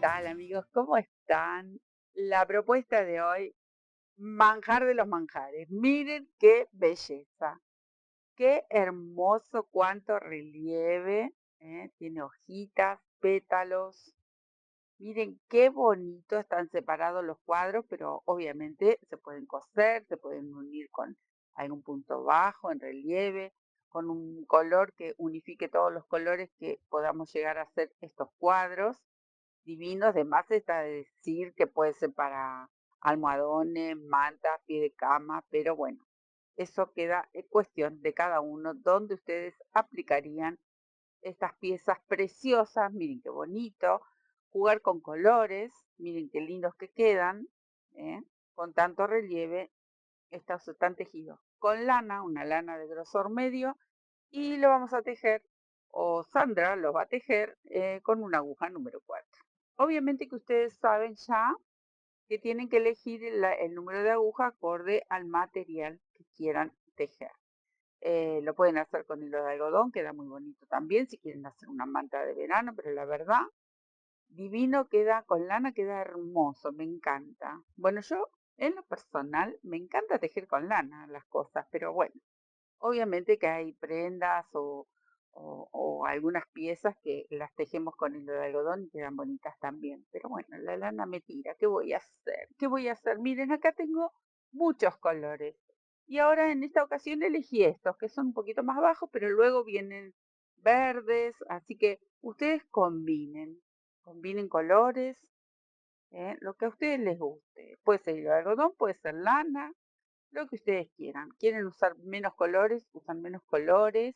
tal, amigos? ¿Cómo están? La propuesta de hoy, manjar de los manjares. Miren qué belleza, qué hermoso, cuánto relieve, ¿eh? Tiene hojitas, pétalos. Miren qué bonito están separados los cuadros, pero obviamente se pueden coser, se pueden unir con algún punto bajo en relieve, con un color que unifique todos los colores que podamos llegar a hacer estos cuadros divinos. De más está decir que puede ser para almohadones, mantas, pie de cama, pero bueno, eso queda en cuestión de cada uno, donde ustedes aplicarían estas piezas preciosas. Miren qué bonito, jugar con colores, miren qué lindos que quedan, ¿eh? Con tanto relieve. Estos están tejidos con lana, una lana de grosor medio, y lo vamos a tejer, o Sandra lo va a tejer con una aguja número 4. Obviamente que ustedes saben ya que tienen que elegir el número de aguja acorde al material que quieran tejer. Lo pueden hacer con hilo de algodón, queda muy bonito también si quieren hacer una manta de verano, pero la verdad, divino queda con lana, queda hermoso, me encanta. Bueno, yo en lo personal me encanta tejer con lana las cosas, pero bueno, obviamente que hay prendas o algunas piezas que las tejemos con hilo de algodón y quedan bonitas también. Pero bueno, la lana me tira. ¿Qué voy a hacer? ¿Qué voy a hacer? Miren, acá tengo muchos colores. Y ahora en esta ocasión elegí estos, que son un poquito más bajos, pero luego vienen verdes. Así que ustedes combinen. Combinen colores, lo que a ustedes les guste. Puede ser hilo de algodón, puede ser lana, lo que ustedes quieran. ¿Quieren usar menos colores? Usan menos colores.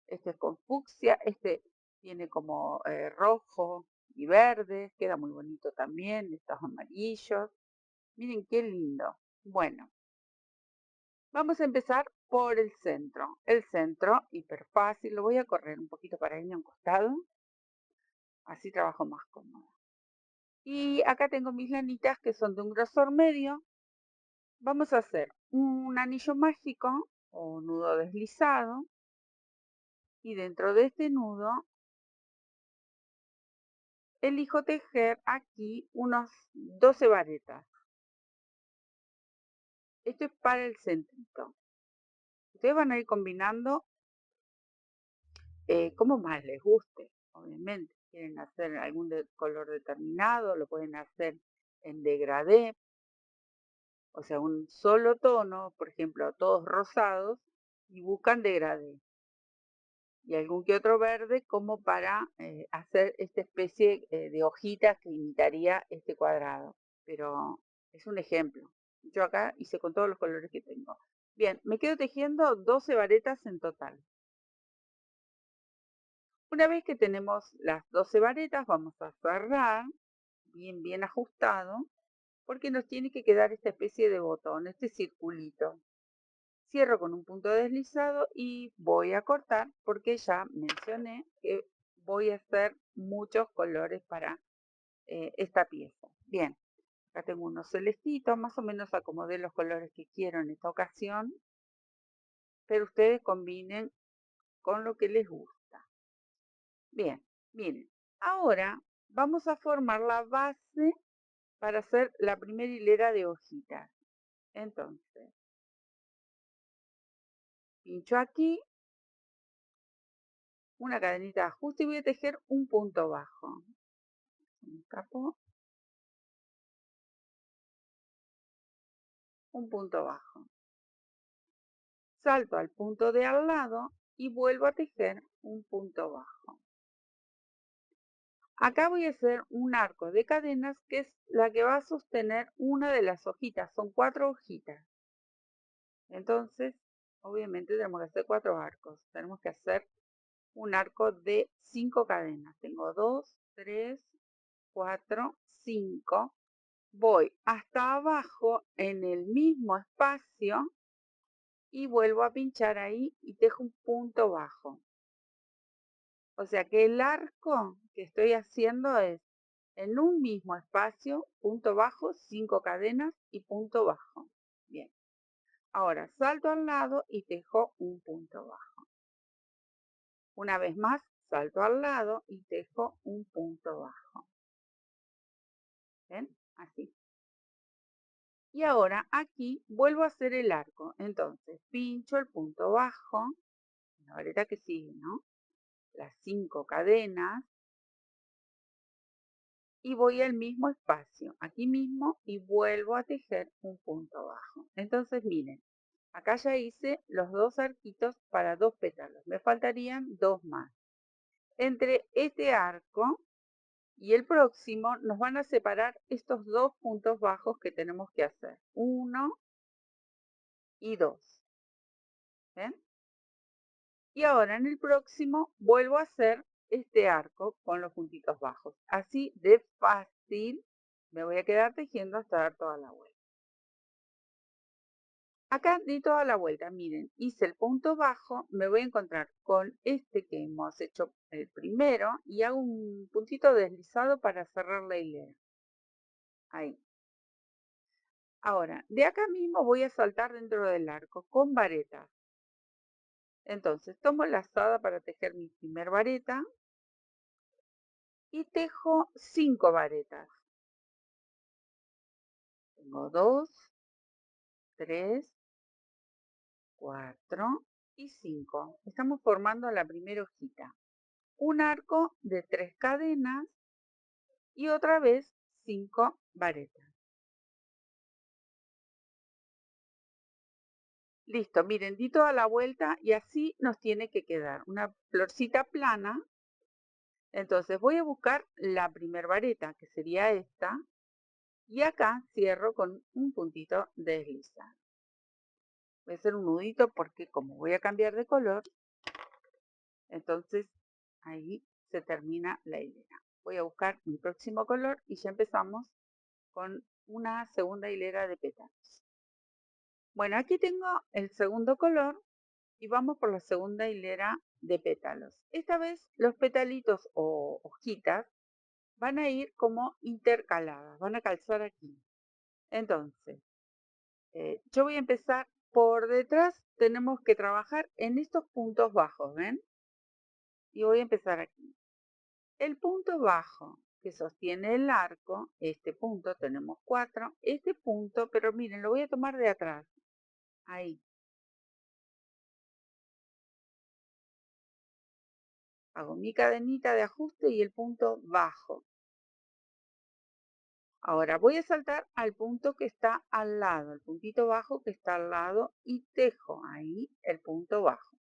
Este es con fucsia, este tiene como rojo y verde, queda muy bonito también, estos amarillos. Miren qué lindo. Bueno, vamos a empezar por el centro. El centro, hiper fácil, lo voy a correr un poquito para irme a un costado, así trabajo más cómodo. Y acá tengo mis lanitas que son de un grosor medio. Vamos a hacer un anillo mágico o nudo deslizado, y dentro de este nudo elijo tejer aquí unos 12 varetas. Esto es para el centrito. Ustedes van a ir combinando como más les guste, obviamente. Quieren hacer algún color determinado, lo pueden hacer en degradé, o sea, un solo tono, por ejemplo, todos rosados, y buscan degradé. Y algún que otro verde como para hacer esta especie de hojitas que imitaría este cuadrado. Pero es un ejemplo. Yo acá hice con todos los colores que tengo. Bien, me quedo tejiendo 12 varetas en total. Una vez que tenemos las 12 varetas, vamos a cerrar bien ajustado, porque nos tiene que quedar esta especie de botón, este circulito. Cierro con un punto deslizado y voy a cortar porque ya mencioné que voy a hacer muchos colores para esta pieza. Bien, acá tengo unos celestitos, más o menos acomodé los colores que quiero en esta ocasión, pero ustedes combinen con lo que les gusta. Bien, miren, ahora vamos a formar la base para hacer la primera hilera de hojitas. Entonces, pincho aquí, una cadenita de ajuste y voy a tejer un punto bajo. Me escapó, un punto bajo. Salto al punto de al lado y vuelvo a tejer un punto bajo. Acá voy a hacer un arco de cadenas que es la que va a sostener una de las hojitas. Son 4 hojitas. Entonces, obviamente tenemos que hacer 4 arcos. Tenemos que hacer un arco de 5 cadenas. Tengo 2, 3, 4, 5. Voy hasta abajo en el mismo espacio y vuelvo a pinchar ahí y tejo un punto bajo. O sea que el arco que estoy haciendo es en un mismo espacio, punto bajo, 5 cadenas y punto bajo. Bien. Ahora salto al lado y tejo un punto bajo. Una vez más, salto al lado y tejo un punto bajo. ¿Ven? Así. Y ahora aquí vuelvo a hacer el arco. Entonces pincho el punto bajo, la vareta que sigue, ¿no? Las 5 cadenas y voy al mismo espacio, aquí mismo, y vuelvo a tejer un punto bajo. Entonces miren, acá ya hice los 2 arquitos para 2 pétalos, me faltarían 2 más. Entre este arco y el próximo nos van a separar estos 2 puntos bajos que tenemos que hacer, 1 y 2. ¿Ven? Y ahora en el próximo vuelvo a hacer este arco con los puntitos bajos. Así de fácil me voy a quedar tejiendo hasta dar toda la vuelta. Acá di toda la vuelta, miren, hice el punto bajo, me voy a encontrar con este que hemos hecho el primero y hago un puntito deslizado para cerrar la hilera. Ahí. Ahora, de acá mismo voy a saltar dentro del arco con varetas. Entonces, tomo la lazada para tejer mi primer vareta y tejo 5 varetas. Tengo 2, 3, 4 y 5. Estamos formando la primera hojita. Un arco de 3 cadenas y otra vez 5 varetas. Listo, miren, di toda la vuelta y así nos tiene que quedar una florcita plana. Entonces voy a buscar la primer vareta, que sería esta, y acá cierro con un puntito deslizado. Voy a hacer un nudito porque como voy a cambiar de color, entonces ahí se termina la hilera. Voy a buscar mi próximo color y ya empezamos con una segunda hilera de pétalos. Bueno, aquí tengo el segundo color y vamos por la segunda hilera de pétalos. Esta vez los petalitos o hojitas van a ir como intercaladas, van a calzar aquí. Entonces, yo voy a empezar por detrás, tenemos que trabajar en estos puntos bajos, ¿ven? Y voy a empezar aquí. El punto bajo que sostiene el arco, este punto, tenemos 4, este punto, pero miren, lo voy a tomar de atrás, ahí. Hago mi cadenita de ajuste y el punto bajo. Ahora voy a saltar al punto que está al lado, el puntito bajo que está al lado y tejo ahí el punto bajo.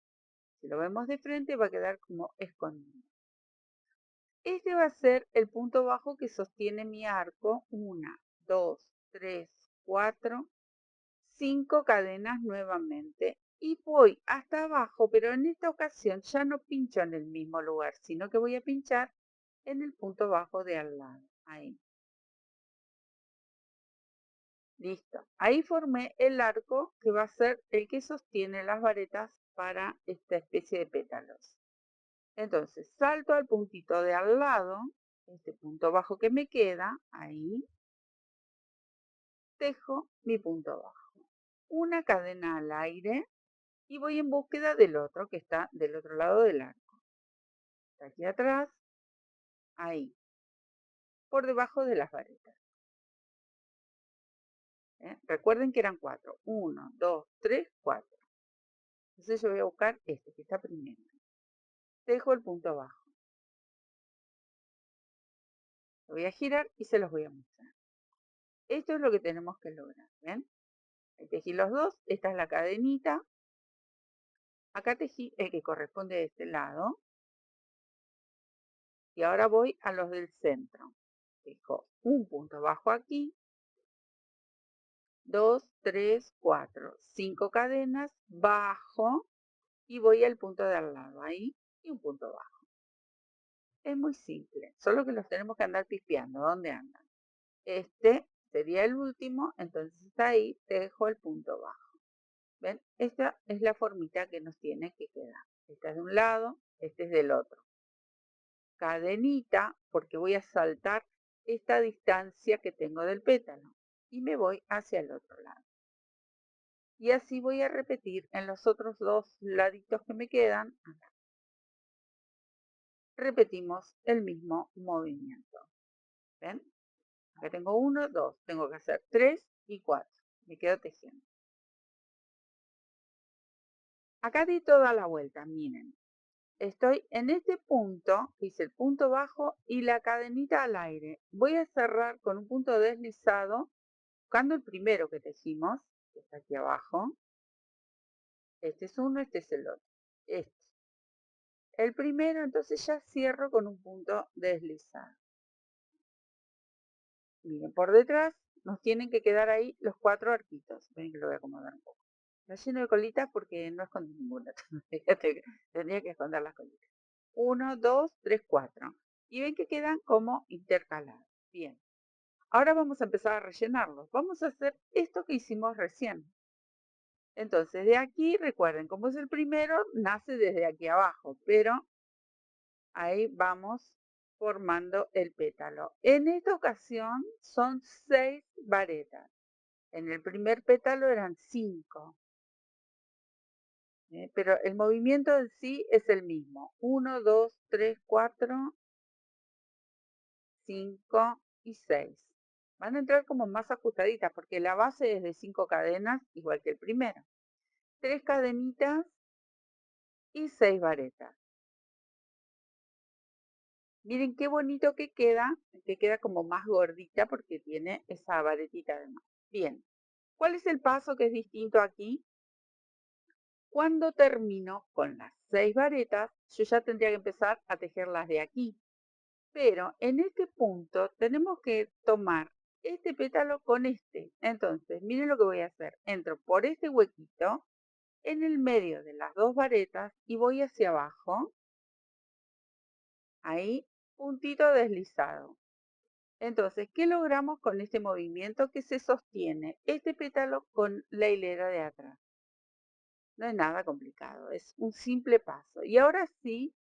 Si lo vemos de frente va a quedar como escondido. Este va a ser el punto bajo que sostiene mi arco. 1, 2, 3, 4, 5 cadenas nuevamente. Y voy hasta abajo, pero en esta ocasión ya no pincho en el mismo lugar, sino que voy a pinchar en el punto bajo de al lado. Ahí. Listo. Ahí formé el arco que va a ser el que sostiene las varetas para esta especie de pétalos. Entonces, salto al puntito de al lado, este punto bajo que me queda, ahí, tejo mi punto bajo. Una cadena al aire y voy en búsqueda del otro que está del otro lado del arco. Está aquí atrás, ahí, por debajo de las varetas. Recuerden que eran 4. 1, 2, 3, 4. Entonces yo voy a buscar este que está primero. Tejo el punto bajo. Lo voy a girar y se los voy a mostrar. Esto es lo que tenemos que lograr, ¿ven? Ahí tejí los dos, esta es la cadenita. Acá tejí el que corresponde de este lado. Y ahora voy a los del centro. Tejo un punto bajo aquí. 2, 3, 4, 5 cadenas, bajo y voy al punto de al lado, ahí, y un punto bajo. Es muy simple, solo que los tenemos que andar pispeando. ¿Dónde andan? Este sería el último, entonces ahí tejo el punto bajo. ¿Ven? Esta es la formita que nos tiene que quedar. Esta es de un lado, este es del otro. Cadenita, porque voy a saltar esta distancia que tengo del pétalo y me voy hacia el otro lado. Y así voy a repetir en los otros dos laditos que me quedan. Acá. Repetimos el mismo movimiento. ¿Ven? Acá tengo 1, 2, tengo que hacer 3 y 4. Me quedo tejiendo. Acá di toda la vuelta, miren. Estoy en este punto, hice el punto bajo y la cadenita al aire. Voy a cerrar con un punto deslizado, buscando el primero que tejimos, que está aquí abajo. Este es uno, este es el otro. Este. El primero, entonces ya cierro con un punto deslizado. Miren, por detrás nos tienen que quedar ahí los 4 arquitos. Ven que lo voy a acomodar un poco. Está lleno de colitas porque no escondí ninguna. Tendría que esconder las colitas. 1, 2, 3, 4. Y ven que quedan como intercalados. Bien. Ahora vamos a empezar a rellenarlos. Vamos a hacer esto que hicimos recién. Entonces, de aquí, recuerden, como es el primero, nace desde aquí abajo, pero ahí vamos formando el pétalo. En esta ocasión son 6 varetas. En el primer pétalo eran 5. Pero el movimiento en sí es el mismo. 1, 2, 3, 4, 5 y 6. Van a entrar como más ajustaditas porque la base es de 5 cadenas, igual que el primero. 3 cadenitas y 6 varetas. Miren qué bonito que queda como más gordita porque tiene esa varetita además. Bien, ¿cuál es el paso que es distinto aquí? Cuando termino con las 6 varetas, yo ya tendría que empezar a tejerlas de aquí. Pero en este punto tenemos que tomar este pétalo con este. Entonces, miren lo que voy a hacer. Entro por este huequito en el medio de las 2 varetas y voy hacia abajo. Ahí, puntito deslizado. Entonces, ¿qué logramos con este movimiento que se sostiene este pétalo con la hilera de atrás? No es nada complicado, es un simple paso. Y ahora sí,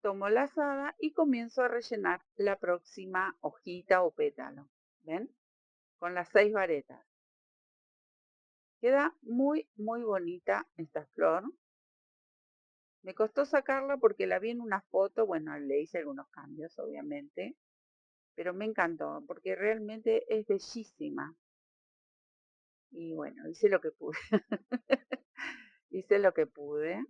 tomo la lazada y comienzo a rellenar la próxima hojita o pétalo. ¿Ven? Con las 6 varetas. Queda muy, muy bonita esta flor. Me costó sacarla porque la vi en una foto, bueno, le hice algunos cambios, obviamente, pero me encantó porque realmente es bellísima. Y bueno, hice lo que pude. Hice lo que pude.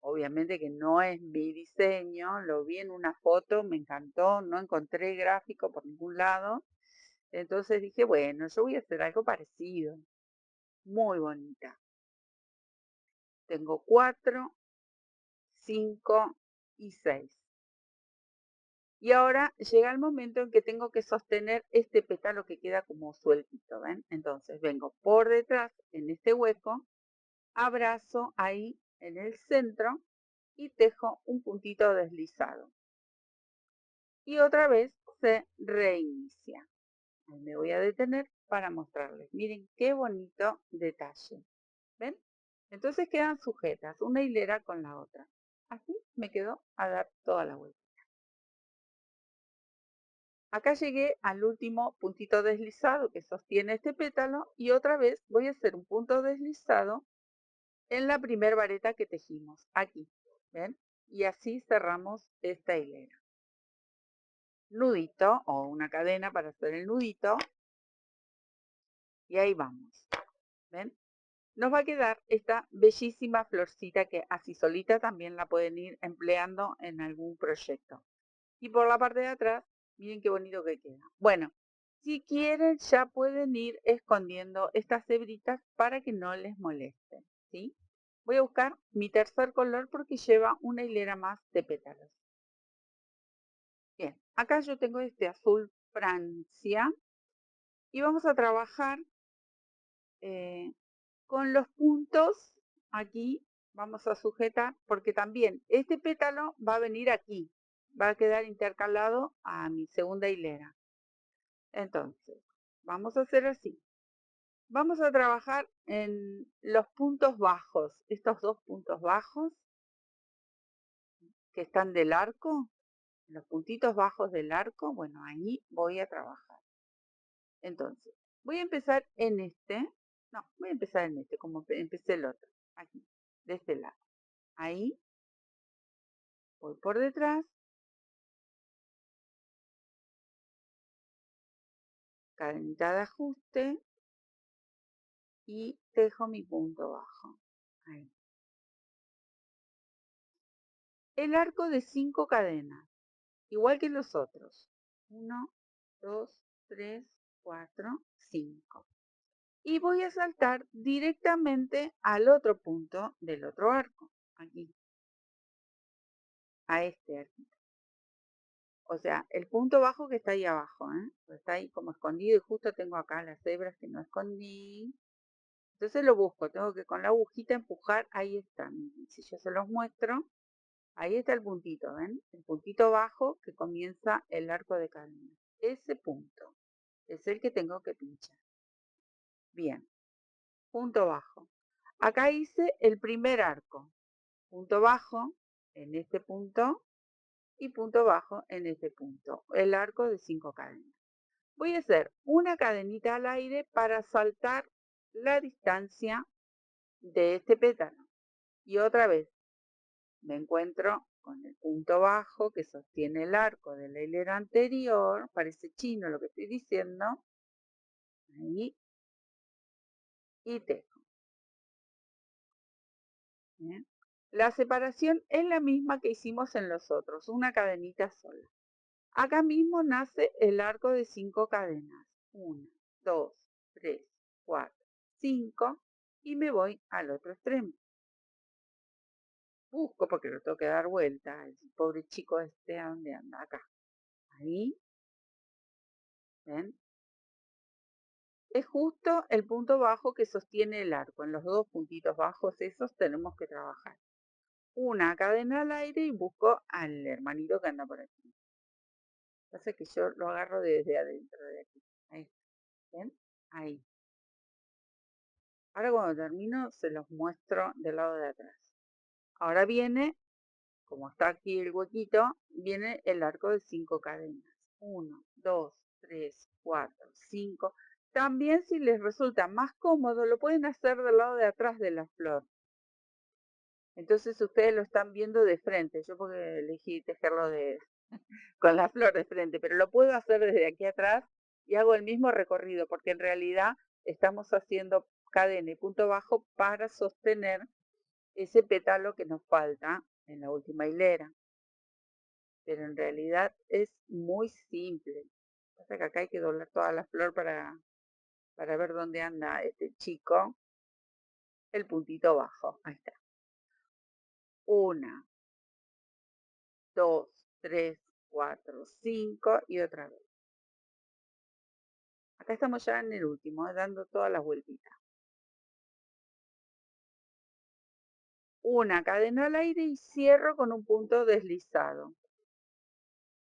Obviamente que no es mi diseño, lo vi en una foto, me encantó, no encontré gráfico por ningún lado. Entonces dije, bueno, yo voy a hacer algo parecido. Muy bonita. Tengo 4, 5 y 6. Y ahora llega el momento en que tengo que sostener este pétalo que queda como sueltito, ¿ven? Entonces vengo por detrás en este hueco, abrazo ahí en el centro y tejo un puntito deslizado. Y otra vez se reinicia. Ahí me voy a detener para mostrarles. Miren qué bonito detalle. ¿Ven? Entonces quedan sujetas una hilera con la otra. Así me quedó a dar toda la vuelta. Acá llegué al último puntito deslizado que sostiene este pétalo y otra vez voy a hacer un punto deslizado en la primera vareta que tejimos, aquí, ¿ven? Y así cerramos esta hilera. Nudito o una cadena para hacer el nudito y ahí vamos, ¿ven? Nos va a quedar esta bellísima florcita que así solita también la pueden ir empleando en algún proyecto. Y por la parte de atrás, miren qué bonito que queda. Bueno, si quieren ya pueden ir escondiendo estas hebritas para que no les molesten, ¿sí? Voy a buscar mi tercer color porque lleva una hilera más de pétalos. Bien, acá yo tengo este azul Francia y vamos a trabajar con los puntos aquí. Vamos a sujetar porque también este pétalo va a venir aquí, va a quedar intercalado a mi segunda hilera. Entonces, vamos a hacer así. Vamos a trabajar en los puntos bajos, estos 2 puntos bajos que están del arco, los puntitos bajos del arco, bueno, ahí voy a trabajar. Entonces, voy a empezar en voy a empezar en como empecé el otro, aquí, de este lado. Ahí, voy por detrás cadenita de ajuste y tejo mi punto bajo. Ahí. El arco de 5 cadenas, igual que los otros. 1, 2, 3, 4, 5. Y voy a saltar directamente al otro punto del otro arco, aquí, a este arquito. O sea, el punto bajo que está ahí abajo, está ahí como escondido y justo tengo acá las hebras que no escondí. Entonces lo busco, tengo que con la agujita empujar, ahí está. Si yo se los muestro, ahí está el puntito, ¿ven? El puntito bajo que comienza el arco de cadena. Ese punto es el que tengo que pinchar. Bien, punto bajo. Acá hice el primer arco. Punto bajo en este punto y punto bajo en este punto. El arco de 5 cadenas. Voy a hacer una cadenita al aire para saltar la distancia de este pétalo. Y otra vez me encuentro con el punto bajo que sostiene el arco de la hilera anterior. Parece chino lo que estoy diciendo. Ahí. Y tejo. ¿Bien? La separación es la misma que hicimos en los otros. Una cadenita sola. Acá mismo nace el arco de 5 cadenas. 1, 2, 3, 4, 5. Y me voy al otro extremo. Busco porque lo tengo que dar vuelta. El pobre chico este, ¿a dónde anda? Acá. Ahí. ¿Ven? Es justo el punto bajo que sostiene el arco. En los dos puntitos bajos esos tenemos que trabajar. Una cadena al aire y busco al hermanito que anda por aquí. Pasa que yo lo agarro desde adentro de aquí. Ahí. ¿Ven? Ahí. Ahora cuando termino se los muestro del lado de atrás. Ahora viene, como está aquí el huequito, viene el arco de 5 cadenas. 1, 2, 3, 4, 5. También si les resulta más cómodo, lo pueden hacer del lado de atrás de la flor. Entonces ustedes lo están viendo de frente. Yo porque elegí tejerlo con la flor de frente, pero lo puedo hacer desde aquí atrás y hago el mismo recorrido, porque en realidad estamos haciendo cadena y punto bajo para sostener ese pétalo que nos falta en la última hilera. Pero en realidad es muy simple. Pasa que acá hay que doblar toda la flor para ver dónde anda este chico. El puntito bajo. Ahí está. 1, 2, 3, 4, 5 y otra vez. Acá estamos ya en el último, dando todas las vueltitas. Una cadena al aire y cierro con un punto deslizado.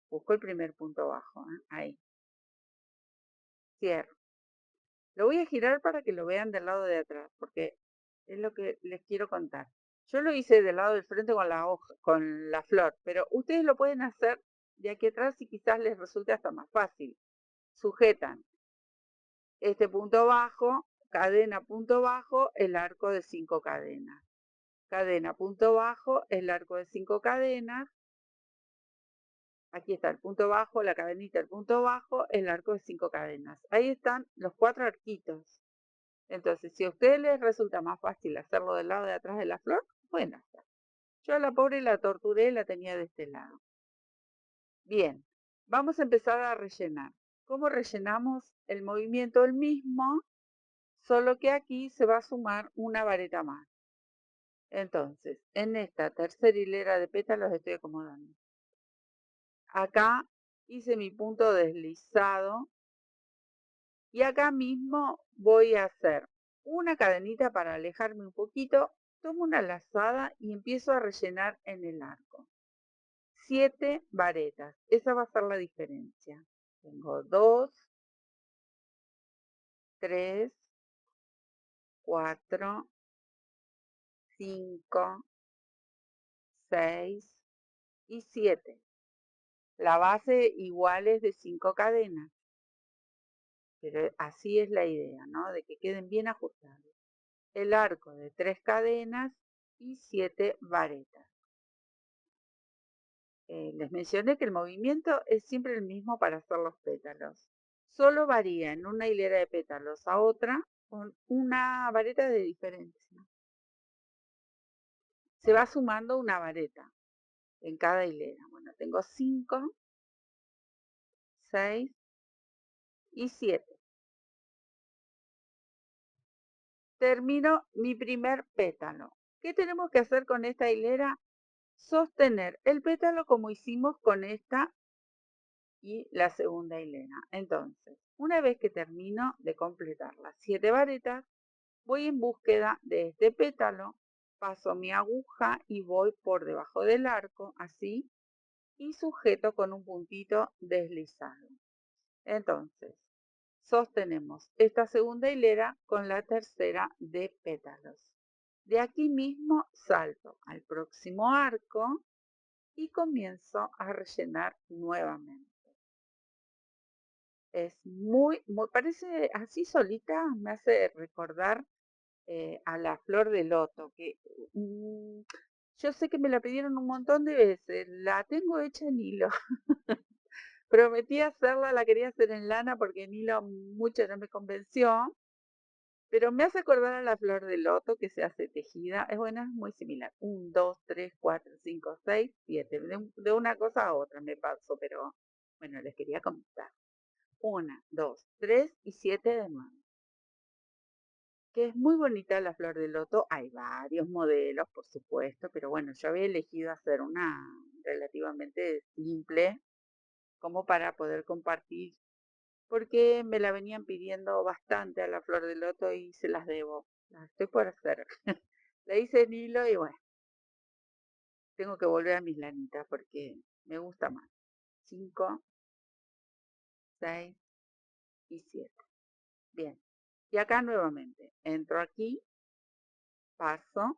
Busco el primer punto bajo, ahí. Cierro. Lo voy a girar para que lo vean del lado de atrás, porque es lo que les quiero contar. Yo lo hice del lado del frente con la hoja, con la flor, pero ustedes lo pueden hacer de aquí atrás y quizás les resulte hasta más fácil. Sujetan este punto bajo, cadena, punto bajo, el arco de 5 cadenas. Cadena, punto bajo, el arco de 5 cadenas. Aquí está el punto bajo, la cadenita, el punto bajo, el arco de 5 cadenas. Ahí están los 4 arquitos. Entonces, si a ustedes les resulta más fácil hacerlo del lado de atrás de la flor, pueden hacer. Yo a la pobre la torturé, la tenía de este lado. Bien, vamos a empezar a rellenar. ¿Cómo rellenamos el movimiento? El mismo, solo que aquí se va a sumar una vareta más. Entonces, en esta tercera hilera de pétalos estoy acomodando. Acá hice mi punto deslizado y acá mismo voy a hacer una cadenita para alejarme un poquito, tomo una lazada y empiezo a rellenar en el arco. 7 varetas, esa va a ser la diferencia. Tengo 2, 3, 4, 5, 6 y 7. La base igual es de 5 cadenas, pero así es la idea, ¿no? De que queden bien ajustados. El arco de 3 cadenas y 7 varetas. Les mencioné que el movimiento es siempre el mismo para hacer los pétalos. Solo varía en una hilera de pétalos a otra con una vareta de diferencia. Se va sumando una vareta en cada hilera. Bueno, tengo 5, 6 y 7. Termino mi primer pétalo. ¿Qué tenemos que hacer con esta hilera? Sostener el pétalo como hicimos con esta y la segunda hilera. Entonces, una vez que termino de completar las 7 varetas, voy en búsqueda de este pétalo, paso mi aguja y voy por debajo del arco, así, y sujeto con un puntito deslizado. Entonces, sostenemos esta segunda hilera con la tercera de pétalos. De aquí mismo salto al próximo arco y comienzo a rellenar nuevamente. Es parece así solita, me hace recordar a la flor de loto, que yo sé que me la pidieron un montón de veces, la tengo hecha en hilo. Prometí hacerla, la quería hacer en lana porque en hilo mucho no me convenció, pero me hace acordar a la flor de loto que se hace tejida. Es buena, es muy similar. 1, 2, 3, 4, 5, 6, 7. De una cosa a otra me paso, pero bueno, les quería comentar. 1, 2, 3 y 7 de nuevo. Que es muy bonita la flor de loto. Hay varios modelos, por supuesto, pero bueno, yo había elegido hacer una relativamente simple como para poder compartir, porque me la venían pidiendo bastante a la flor de loto y se las debo. Las estoy por hacer. La hice en hilo y bueno, tengo que volver a mis lanitas porque me gusta más. 5, 6 y 7. Bien. Y acá nuevamente, entro aquí, paso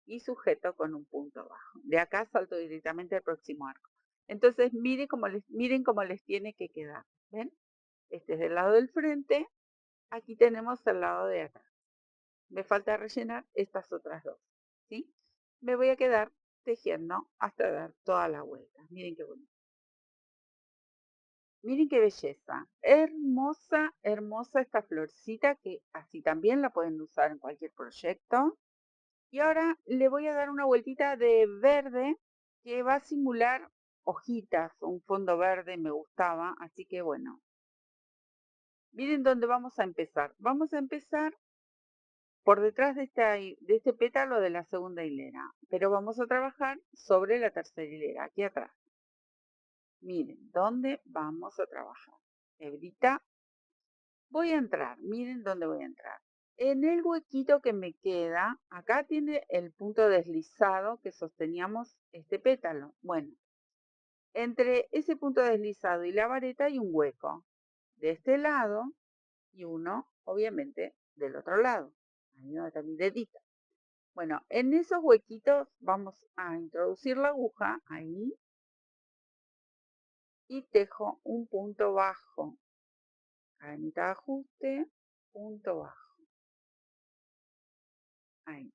y sujeto con un punto bajo. De acá salto directamente al próximo arco. Entonces miren cómo les tiene que quedar. ¿Ven? Este es del lado del frente. Aquí tenemos el lado de atrás. Me falta rellenar estas otras dos. ¿Sí? Me voy a quedar tejiendo hasta dar toda la vuelta. Miren qué bonito. Miren qué belleza. Hermosa, hermosa esta florcita que así también la pueden usar en cualquier proyecto. Y ahora le voy a dar una vueltita de verde que va a simular hojitas, un fondo verde me gustaba, así que bueno. Miren dónde vamos a empezar. Vamos a empezar por detrás de este pétalo de la segunda hilera, pero vamos a trabajar sobre la tercera hilera, aquí atrás. Miren, ¿dónde vamos a trabajar? Hebrita, voy a entrar, miren dónde voy a entrar. En el huequito que me queda, acá tiene el punto deslizado que sosteníamos este pétalo. Bueno, entre ese punto deslizado y la vareta hay un hueco. De este lado y uno, obviamente, del otro lado. Ahí donde está mi dedito. Bueno, en esos huequitos vamos a introducir la aguja ahí y tejo un punto bajo. Cadenita de ajuste, punto bajo. Ahí.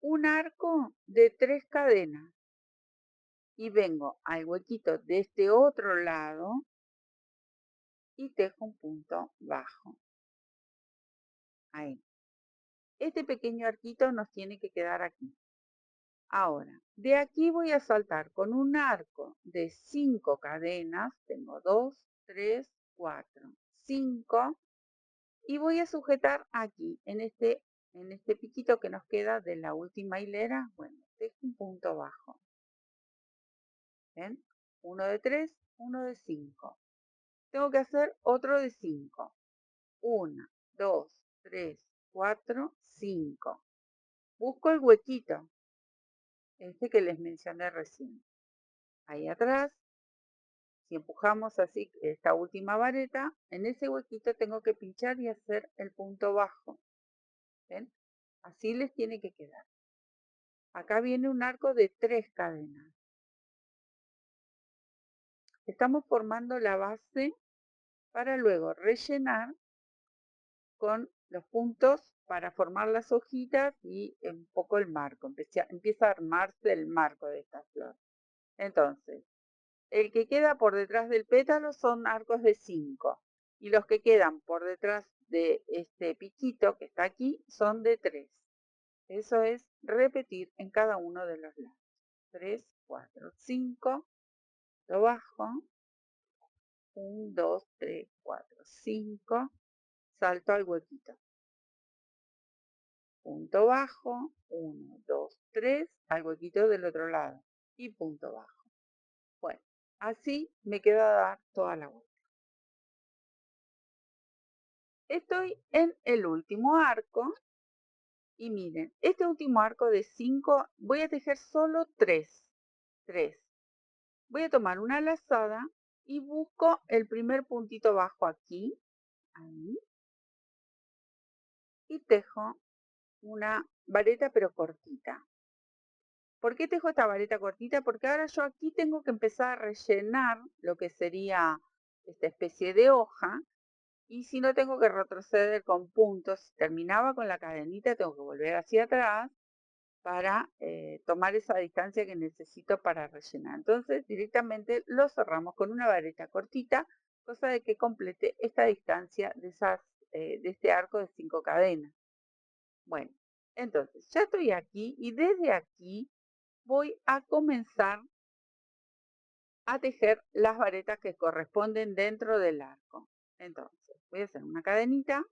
Un arco de 3 cadenas. Y vengo al huequito de este otro lado y tejo un punto bajo. Ahí. Este pequeño arquito nos tiene que quedar aquí. Ahora, de aquí voy a saltar con un arco de 5 cadenas. Tengo 2, 3, 4, 5. Y voy a sujetar aquí, en este piquito que nos queda de la última hilera. Bueno, tejo un punto bajo. ¿Ven? Uno de 3, uno de 5. Tengo que hacer otro de 5. 1, 2, 3, 4, 5. Busco el huequito, este que les mencioné recién. Ahí atrás, si empujamos así esta última vareta, en ese huequito tengo que pinchar y hacer el punto bajo. ¿Ven? Así les tiene que quedar. Acá viene un arco de 3 cadenas. Estamos formando la base para luego rellenar con los puntos para formar las hojitas y un poco el marco. Empieza a armarse el marco de esta flor. Entonces, El que queda por detrás del pétalo son arcos de 5 y los que quedan por detrás de este piquito que está aquí son de 3. Eso es repetir en cada uno de los lados. 3, 4, 5, lo bajo, 1, 2, 3, 4, 5, salto al huequito. Punto bajo, 1, 2, 3, al huequito del otro lado y punto bajo. Bueno, así me queda dar toda la vuelta. Estoy en el último arco y miren, este último arco de 5 voy a tejer solo 3. Voy a tomar una lazada y busco el primer puntito bajo aquí, ahí, y tejo una vareta pero cortita. ¿Por qué tejo esta vareta cortita? Porque ahora yo aquí tengo que empezar a rellenar lo que sería esta especie de hoja. Y si no, tengo que retroceder con puntos. Si terminaba con la cadenita, tengo que volver hacia atrás para tomar esa distancia que necesito para rellenar. Entonces, directamente lo cerramos con una vareta cortita, cosa de que complete esta distancia de este arco de 5 cadenas. Bueno, entonces ya estoy aquí y desde aquí voy a comenzar a tejer las varetas que corresponden dentro del arco. Entonces, voy a hacer una cadenita,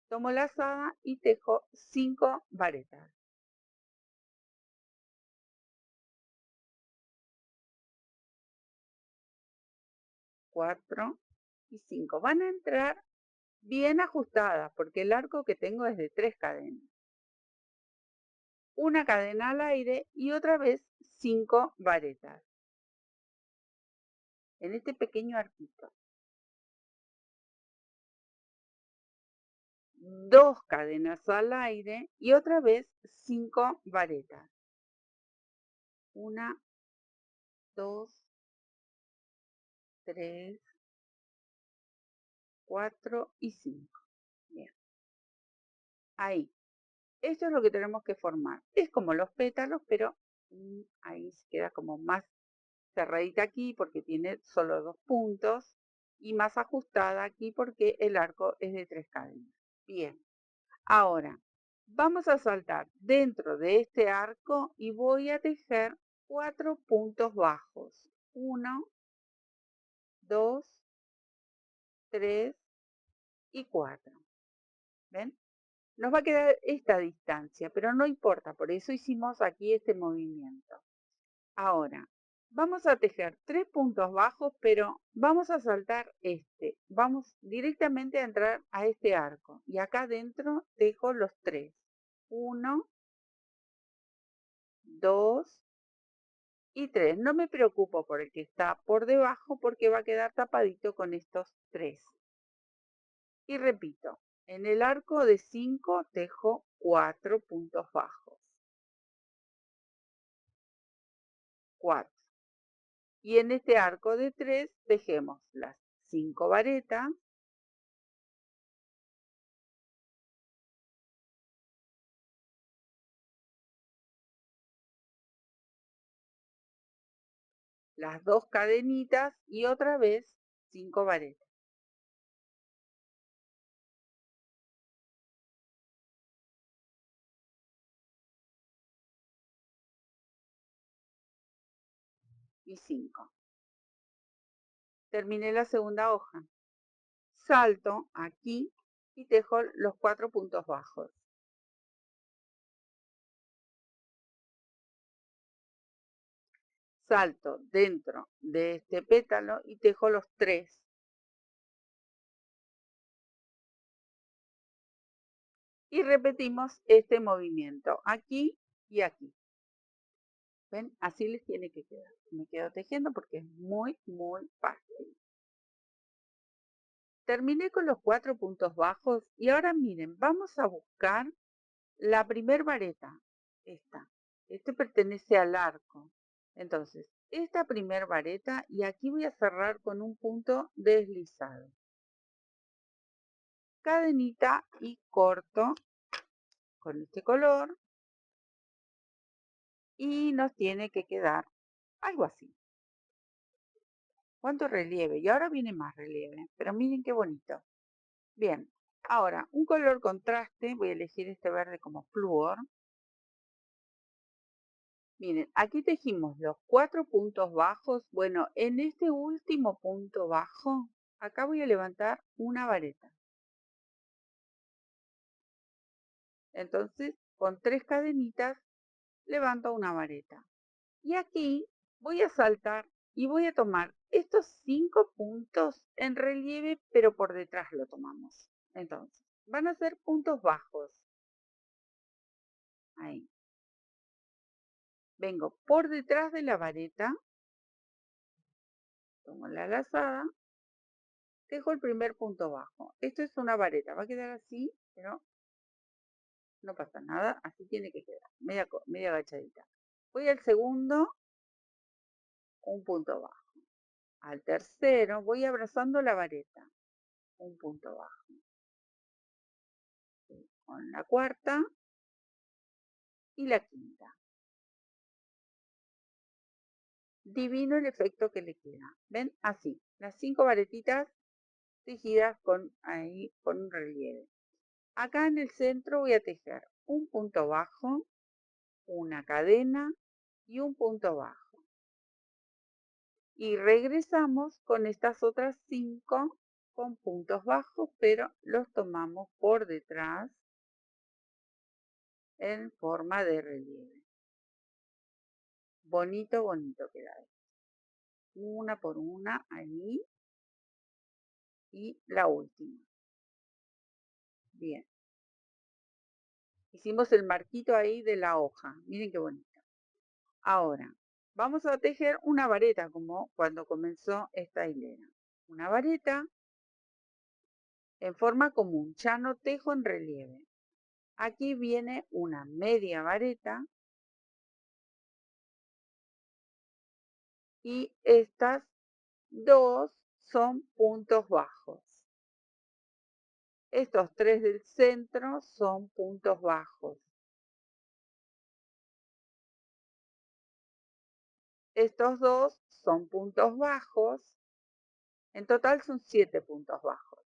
tomo lazada y tejo 5 varetas. 4 y 5. Van a entrar bien ajustadas porque el arco que tengo es de 3 cadenas. Una cadena al aire y otra vez 5 varetas. En este pequeño arquito. 2 cadenas al aire y otra vez 5 varetas. 1, 2, 3, 4 y 5. Bien. Ahí. Esto es lo que tenemos que formar. Es como los pétalos, pero ahí se queda como más cerradita aquí porque tiene solo 2 puntos y más ajustada aquí porque el arco es de 3 cadenas. Bien, ahora vamos a saltar dentro de este arco y voy a tejer 4 puntos bajos. 1, 2, 3 y 4. ¿Ven? Nos va a quedar esta distancia, pero no importa, por eso hicimos aquí este movimiento. Ahora, vamos a tejer 3 puntos bajos, pero vamos a saltar este. Vamos directamente a entrar a este arco. Y acá adentro tejo los 3. 1, 2 y 3. No me preocupo por el que está por debajo porque va a quedar tapadito con estos 3. Y repito, en el arco de 5 tejo 4 puntos bajos. 4. Y en este arco de 3 tejemos las 5 varetas, las 2 cadenitas y otra vez 5 varetas. Y 5. Terminé la segunda hoja. Salto aquí y tejo los 4 puntos bajos. Salto dentro de este pétalo y tejo los 3. Y repetimos este movimiento aquí y aquí. ¿Ven? Así les tiene que quedar. Me quedo tejiendo porque es muy, muy fácil. Terminé con los 4 puntos bajos y ahora miren, vamos a buscar la primer vareta. Esta. Este pertenece al arco. Entonces, esta primer vareta y aquí voy a cerrar con un punto deslizado. Cadenita y corto con este color y nos tiene que quedar algo así. cuánto relieve. Y ahora viene más relieve, pero miren qué bonito. Bien, ahora un color contraste, voy a elegir este verde como flúor. Miren, aquí tejimos los 4 puntos bajos. Bueno, en este último punto bajo, acá voy a levantar una vareta. Entonces, con 3 cadenitas, levanto una vareta. Y aquí voy a saltar y voy a tomar estos 5 puntos en relieve, pero por detrás lo tomamos. Entonces, van a ser puntos bajos. Ahí. Vengo por detrás de la vareta, tomo la lazada, dejo el primer punto bajo. Esto es una vareta, va a quedar así, pero no pasa nada, así tiene que quedar, media agachadita. Voy al segundo, un punto bajo. Al tercero voy abrazando la vareta, un punto bajo. Con la cuarta y la quinta. Divino el efecto que le queda. ¿Ven? Así, las 5 varetitas tejidas con un relieve. Acá en el centro voy a tejer un punto bajo, una cadena y un punto bajo. Y regresamos con estas otras 5 con puntos bajos, pero los tomamos por detrás en forma de relieve. Bonito, bonito queda esto. Una por una ahí. Y la última. Bien. Hicimos el marquito ahí de la hoja. Miren qué bonito. Ahora, vamos a tejer una vareta como cuando comenzó esta hilera. Una vareta en forma común. Ya no tejo en relieve. Aquí viene una media vareta. Y estas dos son puntos bajos. Estos 3 del centro son puntos bajos. Estos dos son puntos bajos. En total son 7 puntos bajos.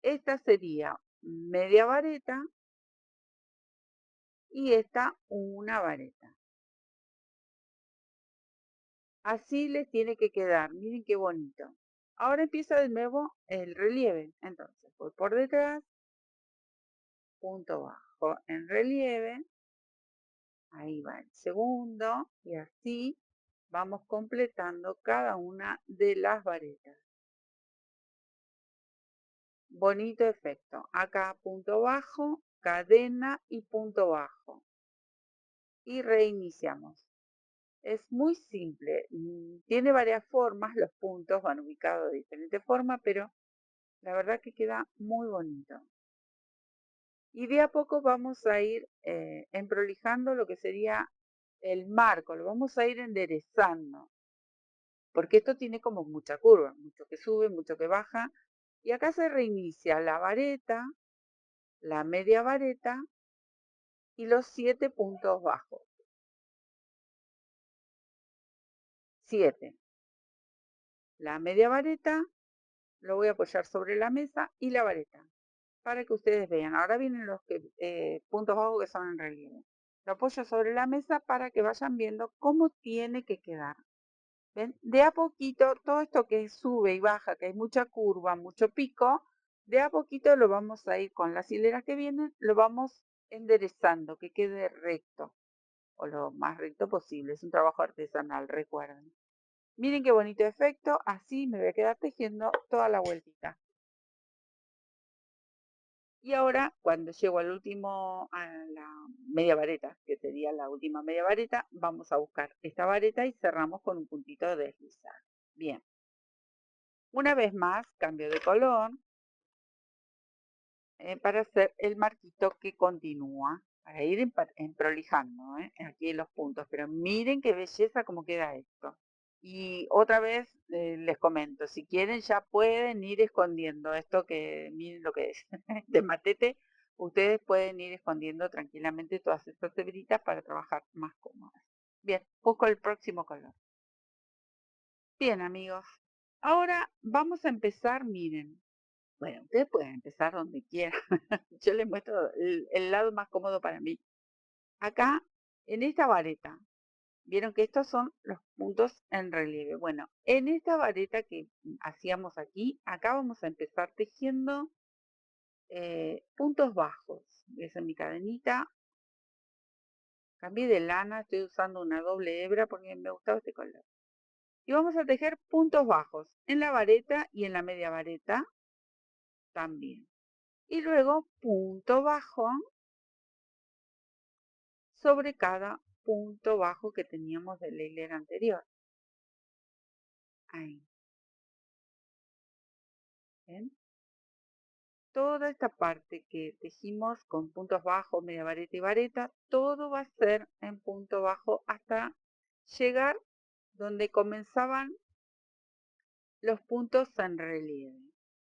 Esta sería media vareta y esta una vareta. Así les tiene que quedar. Miren qué bonito. Ahora empieza de nuevo el relieve. Entonces voy por detrás, punto bajo en relieve. Ahí va el segundo y así vamos completando cada una de las varetas. Bonito efecto. Acá punto bajo, cadena y punto bajo. Y reiniciamos. Es muy simple. Tiene varias formas. Los puntos van ubicados de diferente forma, pero la verdad que queda muy bonito. Y de a poco vamos a ir emprolijando lo que sería el marco. Lo vamos a ir enderezando. Porque esto tiene como mucha curva, mucho que sube, mucho que baja. Y acá se reinicia la vareta, la media vareta y los 7 puntos bajos. 7. La media vareta, lo voy a apoyar sobre la mesa y la vareta, para que ustedes vean. Ahora vienen los puntos bajos que son en relieve. Lo apoyo sobre la mesa para que vayan viendo cómo tiene que quedar. ¿Ven? De a poquito, todo esto que sube y baja, que hay mucha curva, mucho pico, de a poquito lo vamos a ir con las hileras que vienen, lo vamos enderezando, que quede recto, o lo más recto posible. Es un trabajo artesanal, recuerden. Miren qué bonito efecto, así me voy a quedar tejiendo toda la vueltita. Y ahora, cuando llego al último, a la media vareta, que sería la última media vareta, vamos a buscar esta vareta y cerramos con un puntito de deslizar. Bien. Una vez más, cambio de color para hacer el marquito que continúa, para ir prolijando aquí los puntos. Pero miren qué belleza como queda esto. Y otra vez les comento, si quieren ya pueden ir escondiendo esto que miren lo que es de matete. Ustedes pueden ir escondiendo tranquilamente todas estas hebritas para trabajar más cómodas. Bien, busco el próximo color. Bien, amigos. Ahora vamos a empezar, miren. Bueno, ustedes pueden empezar donde quieran. Yo les muestro el lado más cómodo para mí. Acá, en esta vareta, vieron que estos son los puntos en relieve. Bueno, en esta vareta que hacíamos aquí, acá vamos a empezar tejiendo puntos bajos. Voy a hacer mi cadenita. Cambié de lana, estoy usando una doble hebra porque me gustaba este color. Y vamos a tejer puntos bajos en la vareta y en la media vareta también. Y luego punto bajo sobre cada punto bajo que teníamos de la hilera anterior. Ahí. ¿Ven? Toda esta parte que tejimos con puntos bajos, media vareta y vareta, todo va a ser en punto bajo hasta llegar donde comenzaban los puntos en relieve.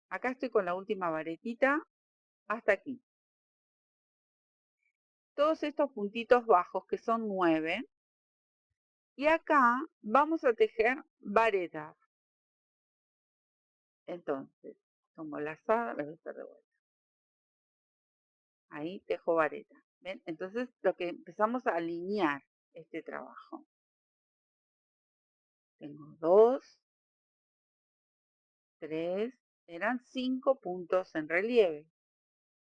Acá estoy con la última varetita hasta aquí. Todos estos puntitos bajos que son 9. Y acá vamos a tejer varetas. Entonces, tomo lazada, la voy a hacer de vuelta. Ahí tejo vareta. ¿Ven? Entonces, lo que empezamos a alinear este trabajo. Tengo 2, 3, eran 5 puntos en relieve.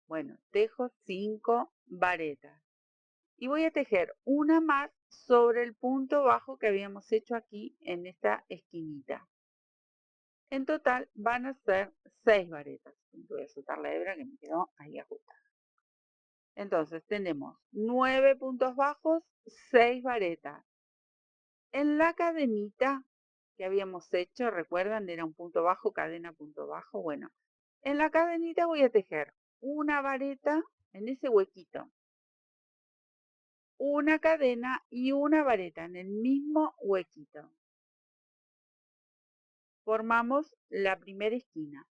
Bueno, tejo 5 varetas. Y voy a tejer una más sobre el punto bajo que habíamos hecho aquí en esta esquinita. En total van a ser 6 varetas. Voy a soltar la hebra que me quedó ahí ajustada. Entonces tenemos 9 puntos bajos, 6 varetas. En la cadenita que habíamos hecho, recuerdan, era un punto bajo, cadena, punto bajo. Bueno, en la cadenita voy a tejer una vareta en ese huequito, una cadena y una vareta en el mismo huequito. Formamos la primera esquina.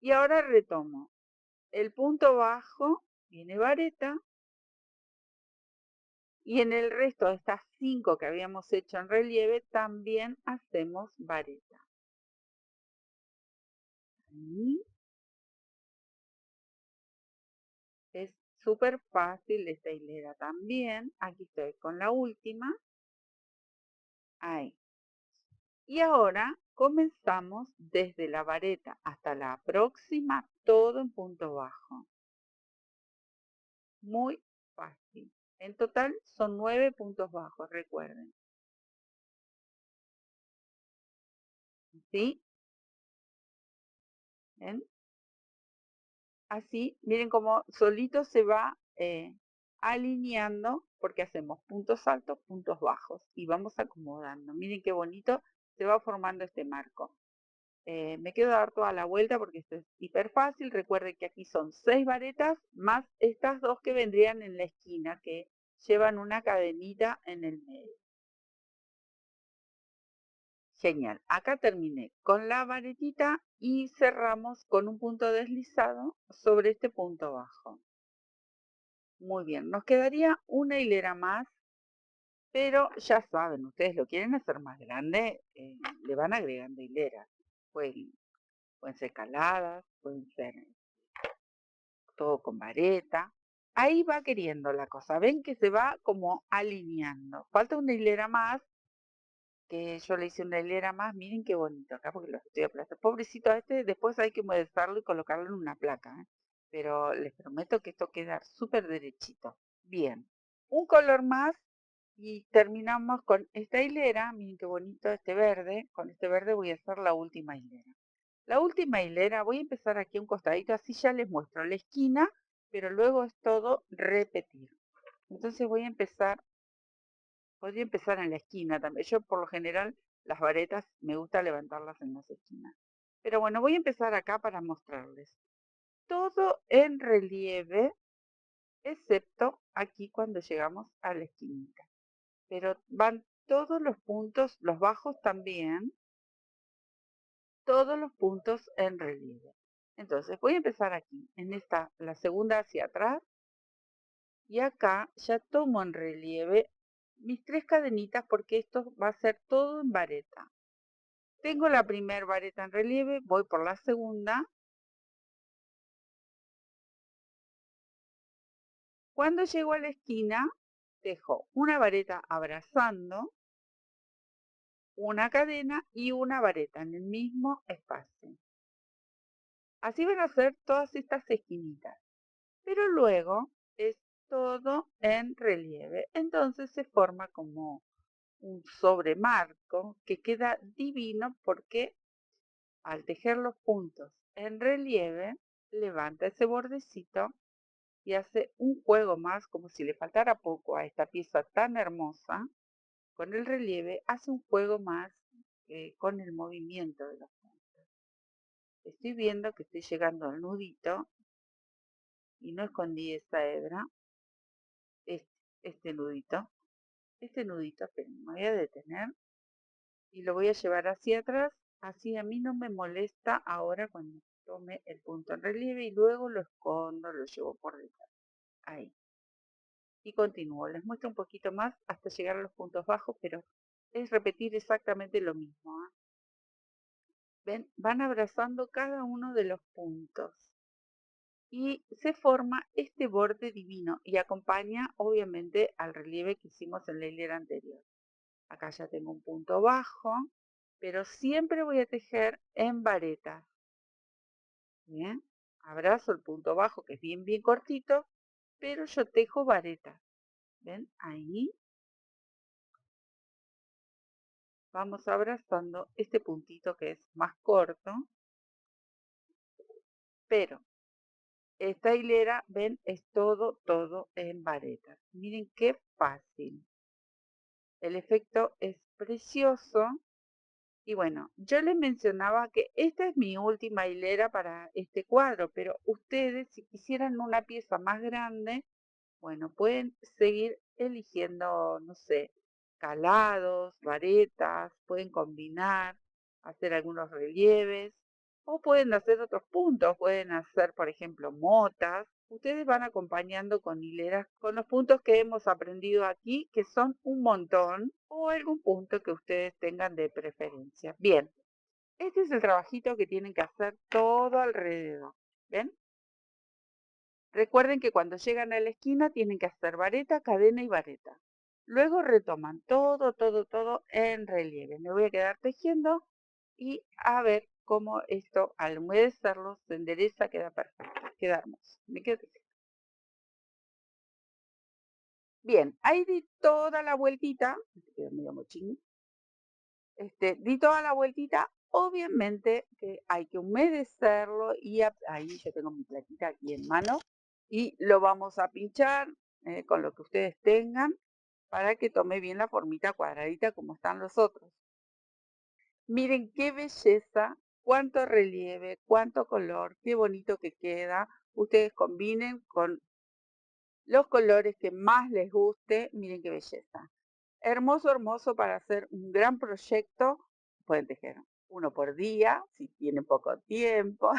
Y ahora retomo. El punto bajo viene vareta. Y en el resto de estas 5 que habíamos hecho en relieve, también hacemos vareta. Ahí. Es súper fácil esta hilera también. Aquí estoy con la última. Ahí. Y ahora comenzamos desde la vareta hasta la próxima, todo en punto bajo. Muy fácil. En total son 9 puntos bajos, recuerden. ¿Sí? ¿Ven? Así, miren cómo solito se va alineando porque hacemos puntos altos, puntos bajos y vamos acomodando. Miren qué bonito se va formando este marco. Me quedo a dar toda la vuelta porque esto es hiper fácil. Recuerden que aquí son 6 varetas más estas 2 que vendrían en la esquina que llevan una cadenita en el medio. Genial. Acá terminé con la varetita y cerramos con un punto deslizado sobre este punto bajo. Muy bien, nos quedaría una hilera más, pero ya saben, ustedes lo quieren hacer más grande, le van agregando hileras. Pueden ser caladas, pueden ser todo con vareta. Ahí va queriendo la cosa, ven que se va como alineando. Falta una hilera más, que yo le hice una hilera más, miren qué bonito acá porque lo estoy aplastando. Pobrecito este, después hay que modestarlo y colocarlo en una placa, ¿eh? Pero les prometo que esto queda súper derechito. Bien, un color más y terminamos con esta hilera. Miren qué bonito este verde. Con este verde voy a hacer la última hilera. La última hilera, voy a empezar aquí a un costadito, así ya les muestro la esquina, pero luego es todo repetir. Entonces voy a empezar, podría empezar en la esquina también. Yo por lo general las varetas me gusta levantarlas en las esquinas. Pero bueno, voy a empezar acá para mostrarles. Todo en relieve, excepto aquí cuando llegamos a la esquinita. Pero van todos los puntos, los bajos también, todos los puntos en relieve. Entonces voy a empezar aquí, en esta, la segunda hacia atrás, y acá ya tomo en relieve mis 3 cadenitas porque esto va a ser todo en vareta. Tengo la primera vareta en relieve, voy por la segunda. Cuando llego a la esquina, dejo una vareta abrazando, una cadena y una vareta en el mismo espacio. Así van a ser todas estas esquinitas, pero luego es todo en relieve. Entonces se forma como un sobremarco que queda divino porque al tejer los puntos en relieve, levanta ese bordecito y hace un juego más, como si le faltara poco a esta pieza tan hermosa. Con el relieve hace un juego más con el movimiento de los puntos. Estoy viendo que estoy llegando al nudito y no escondí esa hebra, este, este nudito, pero me voy a detener y lo voy a llevar hacia atrás, así a mí no me molesta ahora cuando tome el punto en relieve y luego lo escondo, lo llevo por detrás, ahí. Y continúo, les muestro un poquito más hasta llegar a los puntos bajos, pero es repetir exactamente lo mismo, ¿eh? ¿Ven? Van abrazando cada uno de los puntos y se forma este borde divino y acompaña obviamente al relieve que hicimos en la hilera anterior. Acá ya tengo un punto bajo, pero siempre voy a tejer en varetas. Bien, abrazo el punto bajo que es bien cortito, pero yo tejo varetas. ¿Ven? Ahí vamos abrazando este puntito que es más corto, pero esta hilera, ven, es todo en varetas. Miren qué fácil. El efecto es precioso. Y bueno, yo les mencionaba que esta es mi última hilera para este cuadro, pero ustedes, si quisieran una pieza más grande, bueno, pueden seguir eligiendo, no sé, calados, varetas, pueden combinar, hacer algunos relieves, o pueden hacer otros puntos, pueden hacer, por ejemplo, motas. Ustedes van acompañando con hileras, con los puntos que hemos aprendido aquí, que son un montón, o algún punto que ustedes tengan de preferencia. Bien, este es el trabajito que tienen que hacer todo alrededor. ¿Ven? Recuerden que cuando llegan a la esquina tienen que hacer vareta, cadena y vareta. Luego retoman todo en relieve. Me voy a quedar tejiendo y a ver cómo esto al humedecerlo se endereza, queda perfecto, queda hermoso. Me quedo tejiendo. Bien, ahí di toda la vueltita, quedó medio mochín, di toda la vueltita, obviamente que hay que humedecerlo y ahí yo tengo mi plaquita aquí en mano y lo vamos a pinchar con lo que ustedes tengan para que tome bien la formita cuadradita como están los otros. Miren qué belleza, cuánto relieve, cuánto color, qué bonito que queda. Ustedes combinen con los colores que más les guste, miren qué belleza. Hermoso, hermoso para hacer un gran proyecto. Pueden tejer uno por día, si tienen poco tiempo.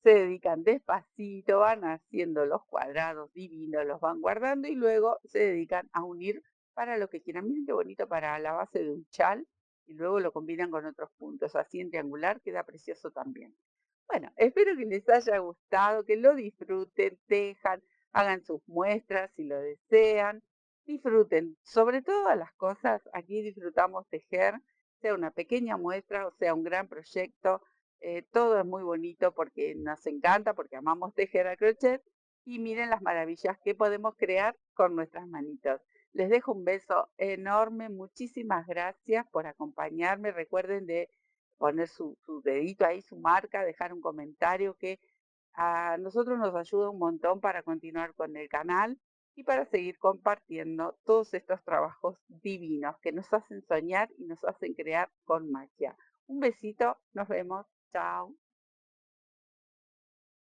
Se dedican despacito, van haciendo los cuadrados divinos, los van guardando y luego se dedican a unir para lo que quieran. Miren qué bonito para la base de un chal y luego lo combinan con otros puntos. Así en triangular queda precioso también. Bueno, espero que les haya gustado, que lo disfruten, tejan, hagan sus muestras si lo desean, disfruten. Sobre todas las cosas, aquí disfrutamos tejer, sea una pequeña muestra o sea un gran proyecto. Todo es muy bonito porque nos encanta, porque amamos tejer a crochet y miren las maravillas que podemos crear con nuestras manitos. Les dejo un beso enorme, muchísimas gracias por acompañarme. Recuerden de poner su dedito ahí, su marca, dejar un comentario que a nosotros nos ayuda un montón para continuar con el canal y para seguir compartiendo todos estos trabajos divinos que nos hacen soñar y nos hacen crear con magia. Un besito, nos vemos, chao.